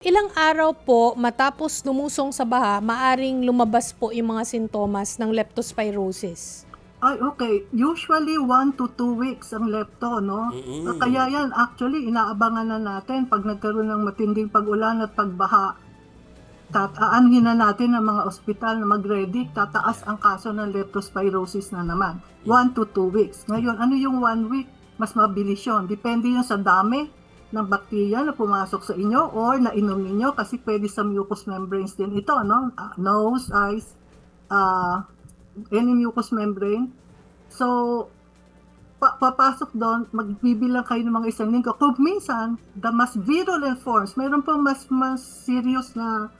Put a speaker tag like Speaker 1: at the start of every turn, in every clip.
Speaker 1: Ilang araw po matapos lumusong sa baha, maaring lumabas po yung mga sintomas ng leptospirosis?
Speaker 2: Ay, okay. Usually 1 to 2 weeks ang lepto, no? Kaya yan, actually, inaabangan na natin pag nagkaroon ng matinding pag-ulan at pagbaha. Aanhin na natin ang mga ospital na mag-ready, tataas ang kaso ng leptospirosis na naman. 1 to 2 weeks. Ngayon, ano yung 1 week? Mas mabilis yun. Depende yun sa dami ng bakterya na pumasok sa inyo or nainom ninyo kasi pwede sa mucous membranes din ito, no? Nose, eyes, any mucous membrane. So, papasok doon, magbibilang kayo ng mga isang linggo. Kung minsan, the mas virulent forms, mayroon po mas serious na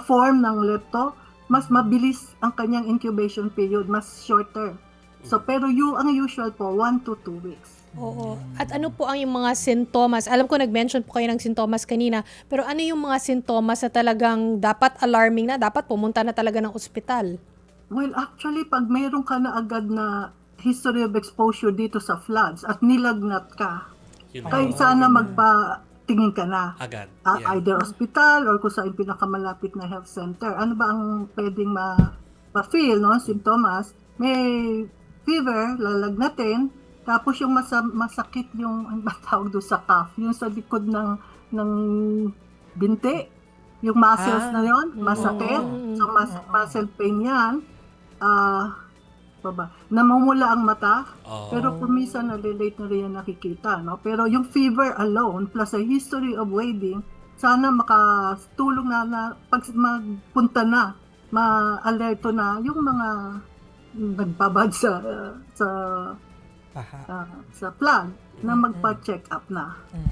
Speaker 2: form ng lepto, mas mabilis ang kanyang incubation period, mas shorter. So, pero ang usual po, 1 to 2 weeks.
Speaker 1: Oo. At ano po ang yung mga sintomas? Alam ko nag-mention po kayo ng sintomas kanina, pero ano yung mga sintomas na talagang dapat alarming na, dapat pumunta na talaga ng ospital?
Speaker 2: Well, actually, pag mayroon ka na agad na history of exposure dito sa floods at nilagnat ka, kaya sana magpatingin ka na.
Speaker 3: Agad.
Speaker 2: Either hospital or kung saan pinakamalapit na health center. Ano ba ang pwedeng ma-feel, no? Sintomas? May fever, lalagnatin, tapos yung masakit yung, ano ba tawag doon sa calf? Yung sa likod ng binti, yung muscles na yon, masakit. So, muscle pain yan. Namumula ang mata, pero kuminsan nalilate na rin yan nakikita, no? Pero yung fever alone plus a history of wading, sana makatulong na pag magpunta na, ma-alerto na yung mga nagbabad sa flood na magpa-check up na.